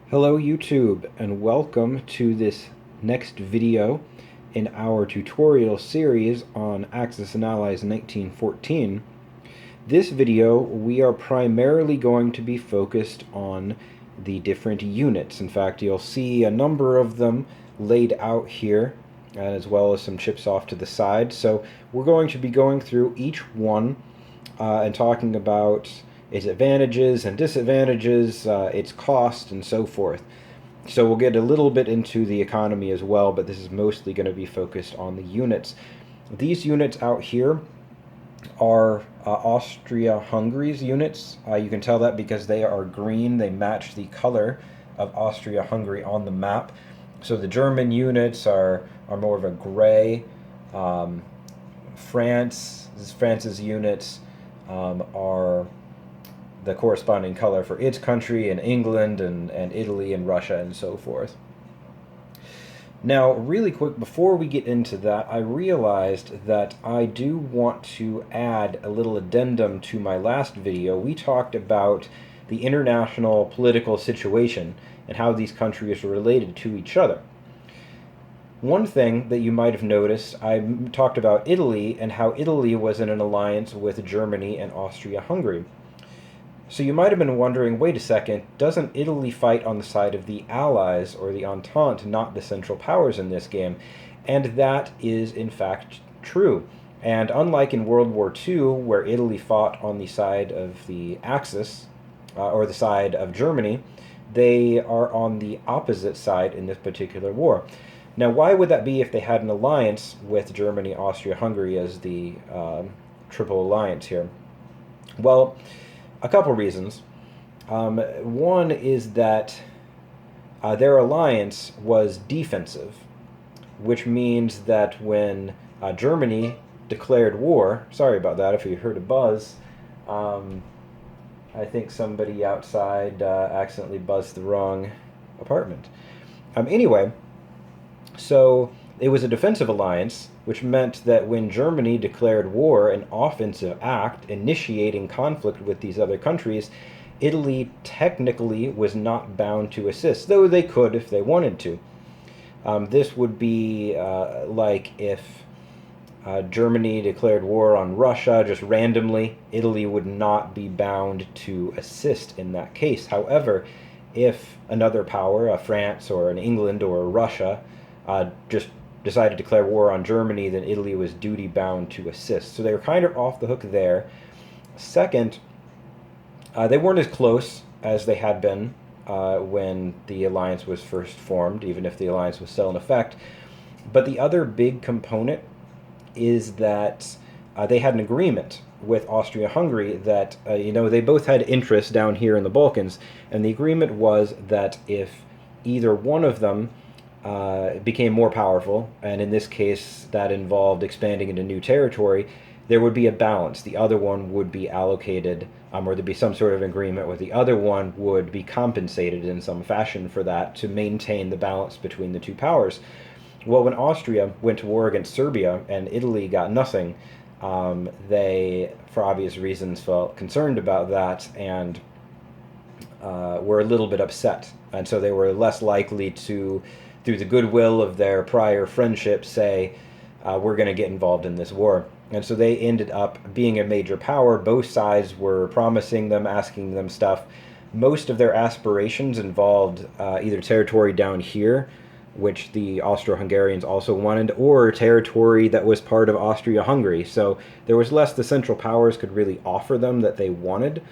Hello YouTube, and welcome to this next video in our tutorial series on Axis and Allies 1914. This video we are primarily going to be focused on the different units. In fact, you'll see a number of them laid out here, as well as some chips off to the side. So we're going to be going through each one and talking about its advantages and disadvantages, its cost, and so forth. So we'll get a little bit into the economy as well, but this is mostly going to be focused on the units. These units out here are Austria-Hungary's units. You can tell that because they are green. They match the color of Austria-Hungary on the map. So the German units are more of a gray. France's units are the corresponding color for its country, and England and Italy and Russia and so forth. Now, really quick, before we get into that, I realized that I do want to add a little addendum to my last video. We talked about the international political situation and how these countries are related to each other. One thing that you might have noticed, I talked about Italy and how Italy was in an alliance with Germany and Austria-Hungary. So you might have been wondering, wait a second, doesn't Italy fight on the side of the Allies or the Entente, not the Central Powers in this game? And that is in fact true. And unlike in World War II, where Italy fought on the side of the Axis, or the side of Germany, they are on the opposite side in this particular war. Now, why would that be if they had an alliance with Germany, Austria, Hungary as the Triple Alliance here? Well, a couple reasons. One is that their alliance was defensive, which means that when Germany declared war, sorry about that if you heard a buzz, I think somebody outside accidentally buzzed the wrong apartment. Anyway, so it was a defensive alliance, which meant that when Germany declared war, an offensive act, initiating conflict with these other countries, Italy technically was not bound to assist, though they could if they wanted to. This would be like if Germany declared war on Russia just randomly. Italy would not be bound to assist in that case. However, if another power, France or an England or a Russia, just decided to declare war on Germany, then Italy was duty-bound to assist. So they were kind of off the hook there. Second, they weren't as close as they had been when the alliance was first formed, even if the alliance was still in effect. But the other big component is that they had an agreement with Austria-Hungary that, they both had interests down here in the Balkans, and the agreement was that if either one of them became more powerful, and in this case that involved expanding into new territory, there would be a balance. The other one would be allocated, or there'd be some sort of agreement where the other one would be compensated in some fashion for that to maintain the balance between the two powers. Well, when Austria went to war against Serbia and Italy got nothing, they, for obvious reasons, felt concerned about that and were a little bit upset. And so they were less likely to, through the goodwill of their prior friendship, say, we're going to get involved in this war. And so they ended up being a major power. Both sides were promising them, asking them stuff. Most of their aspirations involved either territory down here, which the Austro-Hungarians also wanted, or territory that was part of Austria-Hungary. So there was less the Central Powers could really offer them that they wanted,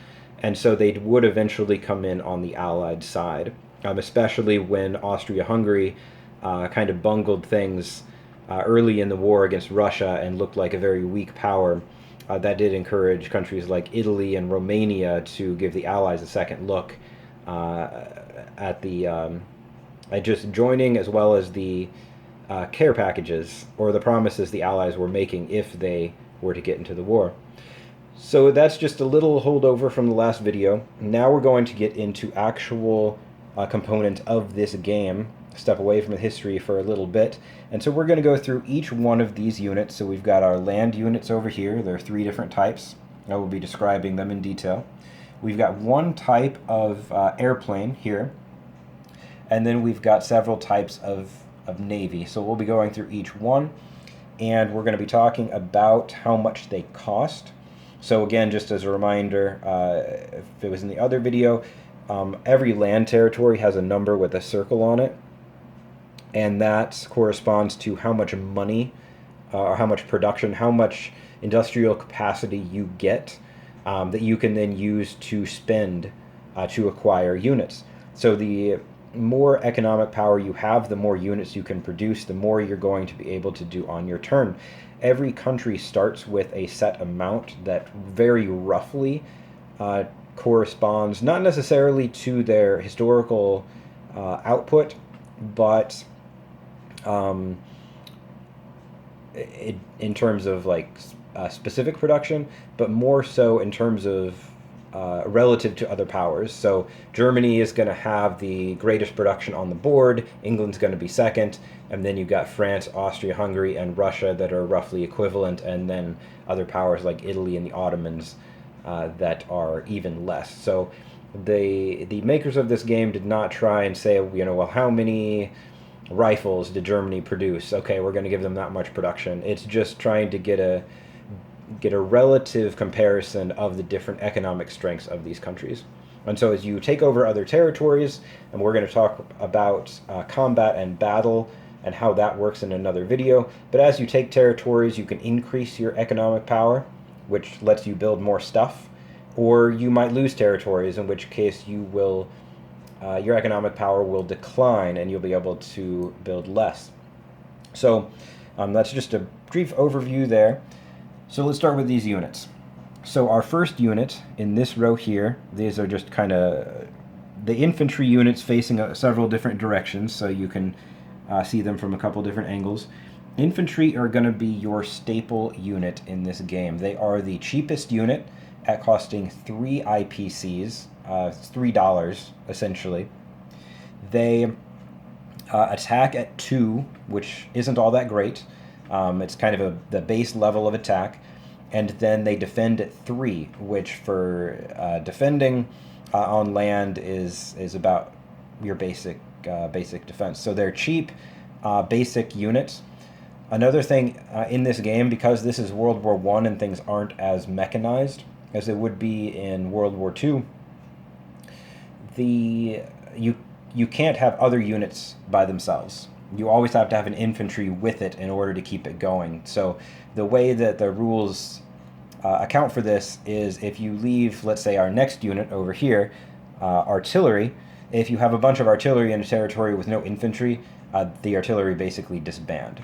and so they would eventually come in on the Allied side. Especially when Austria-Hungary kind of bungled things early in the war against Russia and looked like a very weak power. That did encourage countries like Italy and Romania to give the Allies a second look at just joining, as well as the care packages or the promises the Allies were making if they were to get into the war. So that's just a little holdover from the last video. Now we're going to get into actual component of this game, step away from the history for a little bit. And so we're going to go through each one of these units. So we've got our land units over here. There are 3 different types. I will be describing them in detail. We've got one type of airplane here. And then we've got several types of navy. So we'll be going through each one, and we're going to be talking about how much they cost. So again, just as a reminder, if it was in the other video, every land territory has a number with a circle on it, and that corresponds to how much money, or how much production, how much industrial capacity you get, that you can then use to spend to acquire units. So the more economic power you have, the more units you can produce, the more you're going to be able to do on your turn. Every country starts with a set amount that very roughly corresponds not necessarily to their historical output, but in terms of like specific production, but more so in terms of relative to other powers. So Germany is going to have the greatest production on the board, England's going to be second, and then you've got France, Austria, Hungary, and Russia that are roughly equivalent, and then other powers like Italy and the Ottomans that are even less. So the makers of this game did not try and say, well, how many rifles did Germany produce? Okay, we're going to give them that much production. It's just trying to get a relative comparison of the different economic strengths of these countries. And so as you take over other territories, and we're going to talk about combat and battle and how that works in another video, but as you take territories, you can increase your economic power, which lets you build more stuff, or you might lose territories, in which case you will your economic power will decline and you'll be able to build less. So that's just a brief overview there. So let's start with these units. So our first unit in this row here, these are just kind of the infantry units facing several different directions, so you can see them from a couple different angles. Infantry are going to be your staple unit in this game. They are the cheapest unit at costing 3 IPCs, it's $3 essentially. They attack at 2, which isn't all that great. It's kind of the base level of attack, and then they defend at 3, which for defending on land is about your basic defense. So they're cheap, basic units. Another thing in this game, because this is World War I and things aren't as mechanized as they would be in World War II, you can't have other units by themselves. You always have to have an infantry with it in order to keep it going. So the way that the rules account for this is if you leave, let's say, our next unit over here, artillery, if you have a bunch of artillery in a territory with no infantry, the artillery basically disband.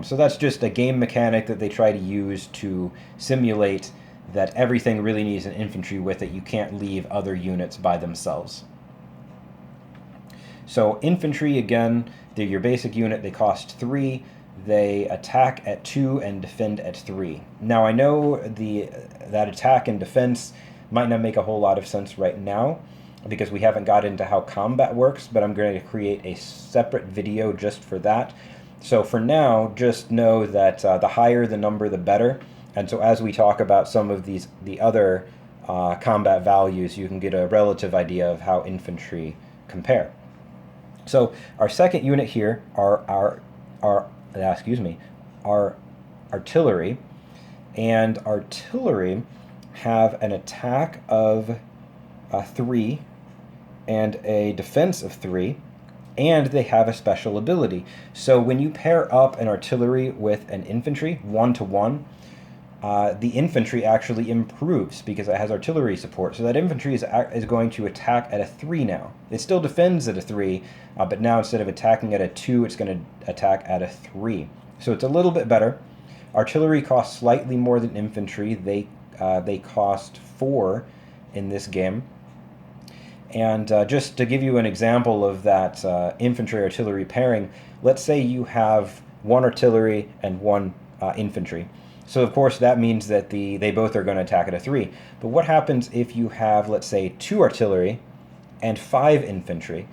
So that's just a game mechanic that they try to use to simulate that everything really needs an infantry with it. You can't leave other units by themselves. So infantry, again, they're your basic unit. They cost 3. They attack at 2 and defend at 3. Now I know that attack and defense might not make a whole lot of sense right now because we haven't got into how combat works, but I'm going to create a separate video just for that. So for now, just know that the higher the number, the better. And so as we talk about some of the other combat values, you can get a relative idea of how infantry compare. So our second unit here are our artillery, and artillery have an attack of 3 and a defense of 3, and they have a special ability. So when you pair up an artillery with an infantry 1-to-1, the infantry actually improves because it has artillery support. So that infantry is going to attack at a 3 now. It still defends at a 3, but now instead of attacking at a 2, it's going to attack at a 3. So it's a little bit better. Artillery costs slightly more than infantry. They cost 4 in this game. And just to give you an example of that infantry-artillery pairing, let's say you have 1 artillery and 1 infantry. So of course that means that they both are going to attack at a 3. But what happens if you have, let's say, 2 artillery and 5 infantry?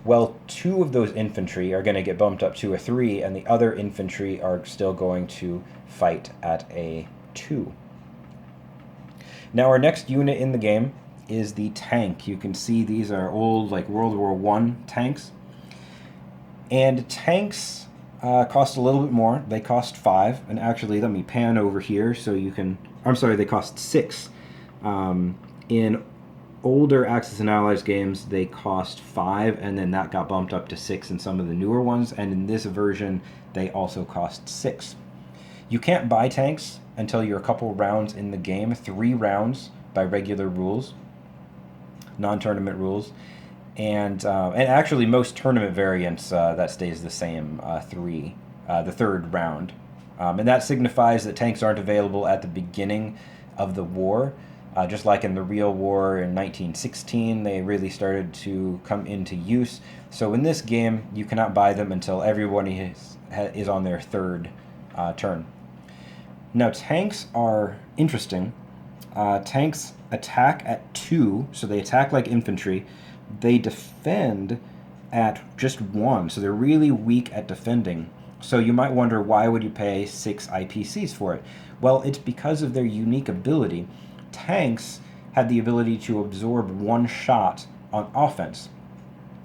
Well, 2 of those infantry are going to get bumped up to a 3, and the other infantry are still going to fight at a 2. Now our next unit in the game is the tank. You can see these are old, like World War I tanks. And tanks cost a little bit more. They cost 5. And actually, let me pan over here so you can... I'm sorry, they cost 6. In older Axis and Allies games, they cost 5, and then that got bumped up to 6 in some of the newer ones. And in this version, they also cost 6. You can't buy tanks until you're a couple rounds in the game. 3 rounds by regular rules, non-tournament rules. And actually, most tournament variants, that stays the same, 3, the third round. And that signifies that tanks aren't available at the beginning of the war. Just like in the real war in 1916, they really started to come into use. So in this game, you cannot buy them until everyone is on their third turn. Now, tanks are interesting. Tanks attack at 2, so they attack like infantry. They defend at just 1, so they're really weak at defending. So you might wonder, why would you pay 6 IPCs for it? Well, it's because of their unique ability. Tanks have the ability to absorb 1 shot on offense.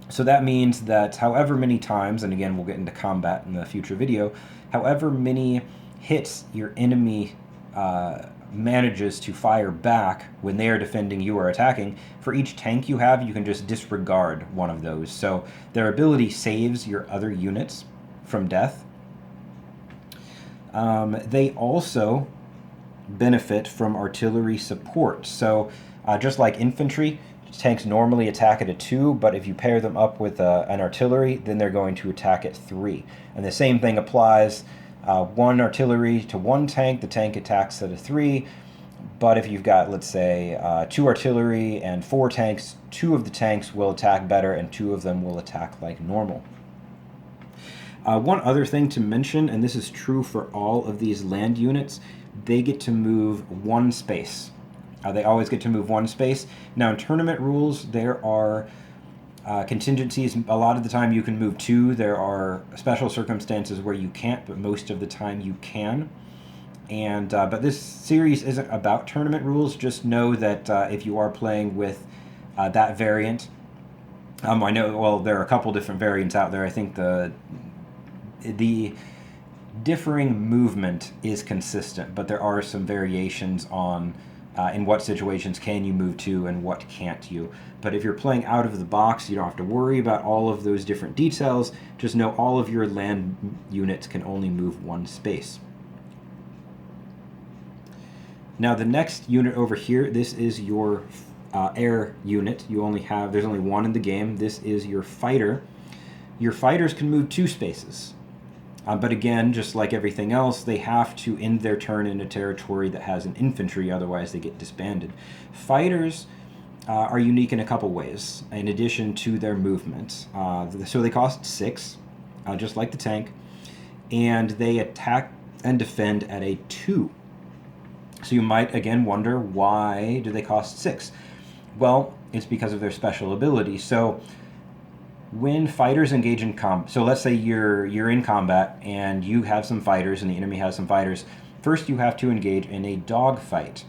So that means that however many times, and again we'll get into combat in the future video, however many hits your enemy manages to fire back when they are defending, you are attacking, for each tank you have, you can just disregard one of those. So their ability saves your other units from death. They also benefit from artillery support. So just like infantry, tanks normally attack at a 2, but if you pair them up with an artillery, then they're going to attack at 3. And the same thing applies. 1 artillery to 1 tank, the tank attacks at a 3. But if you've got, let's say, 2 artillery and 4 tanks, 2 of the tanks will attack better and 2 of them will attack like normal. One other thing to mention, and this is true for all of these land units, they get to move 1 space. They always get to move 1 space. Now, in tournament rules, there are contingencies. A lot of the time you can move 2. There are special circumstances where you can't, but most of the time you can. And but this series isn't about tournament rules. Just know that if you are playing with that variant, I know, well, there are a couple different variants out there. I think the differing movement is consistent, but there are some variations on in what situations can you move to and what can't you. But if you're playing out of the box, you don't have to worry about all of those different details. Just know all of your land units can only move 1 space. Now the next unit over here, this is your air unit. There's only 1 in the game. This is your fighter. Your fighters can move 2 spaces. But again, just like everything else, they have to end their turn in a territory that has an infantry, otherwise they get disbanded. Fighters are unique in a couple ways, in addition to their movement. So they cost 6, just like the tank, and they attack and defend at a 2. So you might, again, wonder, why do they cost 6? Well, it's because of their special ability. So when fighters engage in combat, so let's say you're in combat and you have some fighters and the enemy has some fighters. First, you have to engage in a dogfight,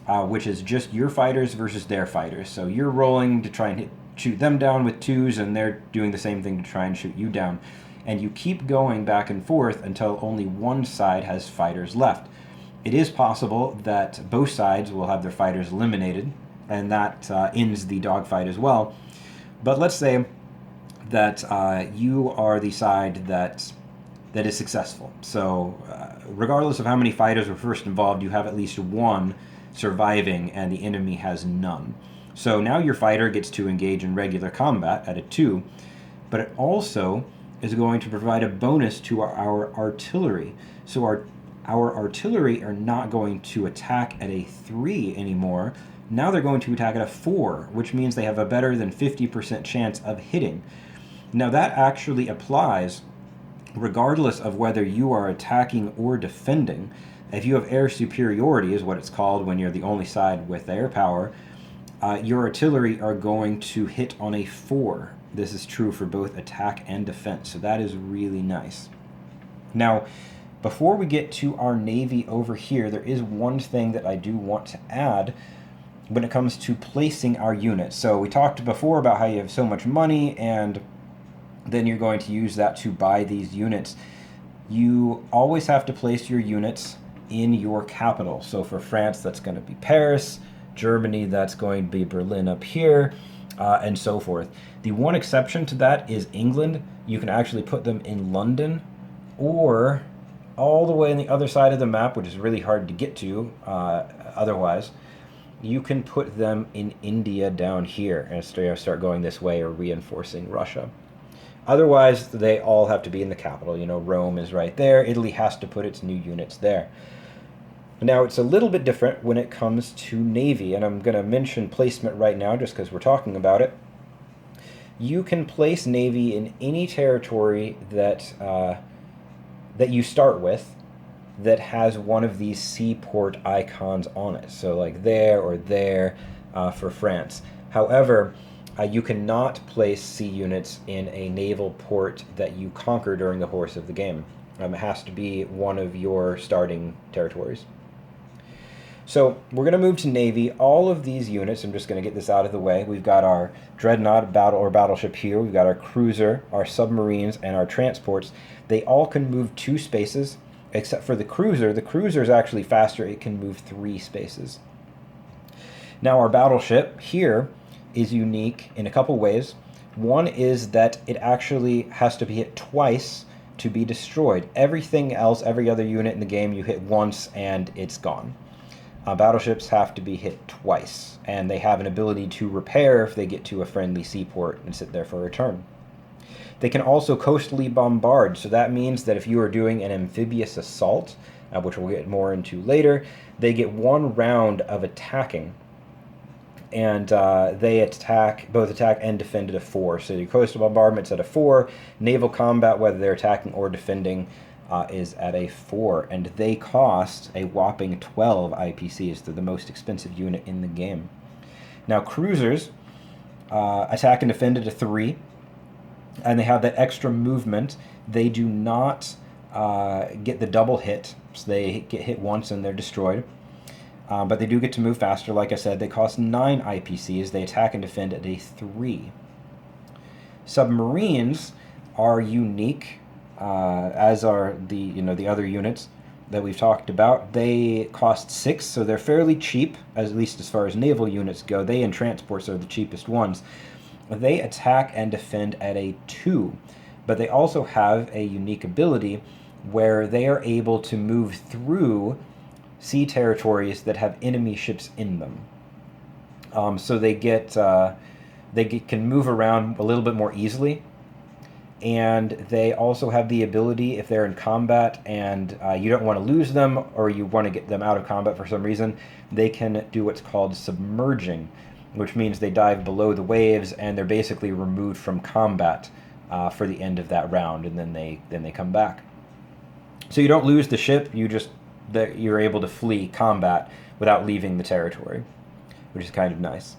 which is just your fighters versus their fighters. So you're rolling to try and shoot them down with 2s, and they're doing the same thing to try and shoot you down. And you keep going back and forth until only one side has fighters left. It is possible that both sides will have their fighters eliminated, and that ends the dogfight as well. But let's say that you are the side that is successful. So regardless of how many fighters were first involved, you have at least 1 surviving and the enemy has none. So now your fighter gets to engage in regular combat at a 2, but it also is going to provide a bonus to our artillery. So our artillery are not going to attack at a 3 anymore. Now they're going to attack at a 4, which means they have a better than 50% chance of hitting. Now that actually applies regardless of whether you are attacking or defending. If you have air superiority, is what it's called when you're the only side with air power, your artillery are going to hit on a 4. This is true for both attack and defense, so that is really nice. Now, before we get to our Navy over here, there is one thing that I do want to add when it comes to placing our units. So we talked before about how you have so much money, and then you're going to use that to buy these units. You always have to place your units in your capital. So for France, that's going to be Paris. Germany, that's going to be Berlin up here, and so forth. The one exception to that is England. You can actually put them in London, or all the way on the other side of the map, which is really hard to get to otherwise. You can put them in India down here and start going this way, or reinforcing Russia. Otherwise, they all have to be in the capital. You know, Rome is right there. Italy has to put its new units there. Now, it's a little bit different when it comes to Navy, and I'm going to mention placement right now just because we're talking about it. You can place Navy in any territory that that you start with that has one of these seaport icons on it. So like there or there for France. However, you cannot place sea units in a naval port that you conquer during the course of the game. It has to be one of your starting territories. So we're going to move to Navy. All of these units, I'm just going to get this out of the way. We've got our dreadnought battleship here. We've got our cruiser, our submarines, and our transports. They all can move 2 spaces, except for the cruiser. The cruiser is actually faster. It can move 3 spaces. Now our battleship here is unique in a couple ways. One is that it actually has to be hit twice to be destroyed. Everything else, every other unit in the game, you hit once and it's gone. Battleships have to be hit twice, and they have an ability to repair if they get to a friendly seaport and sit there for a turn. They can also coastally bombard, so that means that if you are doing an amphibious assault, which we'll get more into later, they get 1 round of attacking. And they both attack and defend at a 4. So your coastal bombardment's at a 4. Naval combat, whether they're attacking or defending, is at a 4. And they cost a whopping 12 IPCs. They're the most expensive unit in the game. Now cruisers attack and defend at a 3. And they have that extra movement. They do not get the double hit. So they get hit once and they're destroyed. But they do get to move faster. Like I said, they cost 9 IPCs. They attack and defend at a 3. Submarines are unique, as are the other units that we've talked about. They cost 6, so they're fairly cheap, at least as far as naval units go. They and transports are the cheapest ones. They attack and defend at a 2, but they also have a unique ability where they are able to move through sea territories that have enemy ships in them. So they can move around a little bit more easily, and they also have the ability, if they're in combat and you don't want to lose them, or you want to get them out of combat for some reason, they can do what's called submerging, which means they dive below the waves and they're basically removed from combat for the end of that round, and then they come back. So you don't lose the ship, you're able to flee combat without leaving the territory, which is kind of nice.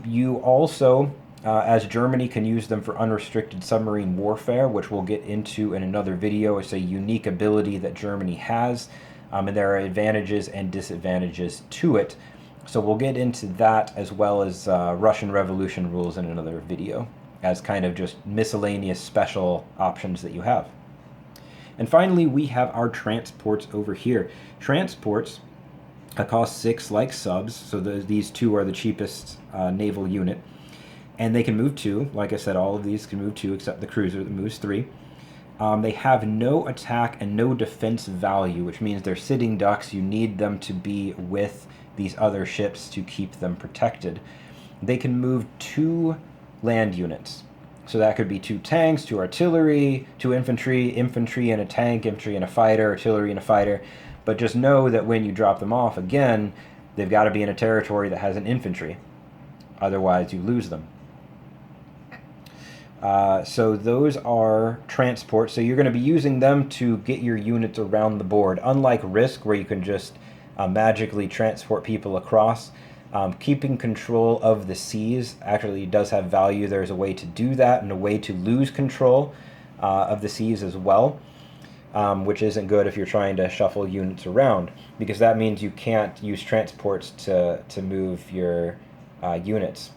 You also, as Germany, can use them for unrestricted submarine warfare, which we'll get into in another video. It's a unique ability that Germany has, and there are advantages and disadvantages to it. So we'll get into that, as well as Russian Revolution rules, in another video, as kind of just miscellaneous special options that you have. And finally, we have our transports over here. Transports cost 6 like subs, so these 2 are the cheapest naval unit. And they can move 2. Like I said, all of these can move 2, except the cruiser that moves 3. They have no attack and no defense value, which means they're sitting ducks. You need them to be with these other ships to keep them protected. They can move 2 land units. So that could be 2 tanks, 2 artillery, 2 infantry and a tank, infantry and a fighter, artillery and a fighter. But just know that when you drop them off, again, they've got to be in a territory that has an infantry. Otherwise, you lose them. So those are transports. So you're going to be using them to get your units around the board. Unlike Risk, where you can just magically transport people across, keeping control of the seas actually does have value. There's a way to do that and a way to lose control of the seas as well, which isn't good if you're trying to shuffle units around, because that means you can't use transports to move your units.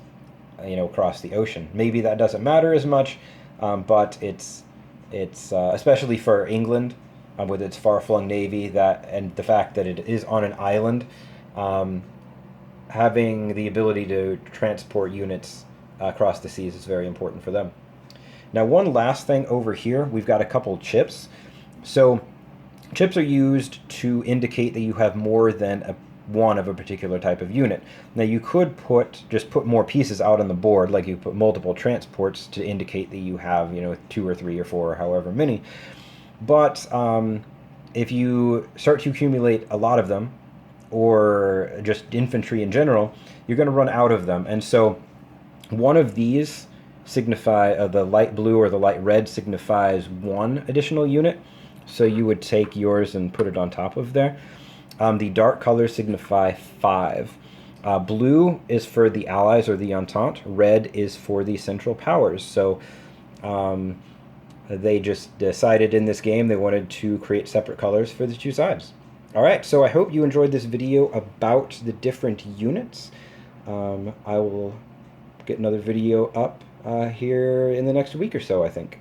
across the ocean. Maybe that doesn't matter as much, but it's especially for England, with its far-flung navy, that and the fact that it is on an island, um, having the ability to transport units across the seas is very important for them. Now, one last thing over here, we've got a couple chips. So chips are used to indicate that you have more than one of a particular type of unit. Now you could just put more pieces out on the board, like you put multiple transports to indicate that you have 2 or 3 or 4 or however many. But if you start to accumulate a lot of them, or just infantry in general, you're going to run out of them. And so one of these the light blue or the light red signifies 1 additional unit. So you would take yours and put it on top of there. The dark colors signify 5. Blue is for the Allies or the Entente. Red is for the Central Powers. So they just decided in this game they wanted to create separate colors for the two sides. Alright, so I hope you enjoyed this video about the different units. I will get another video up here in the next week or so, I think.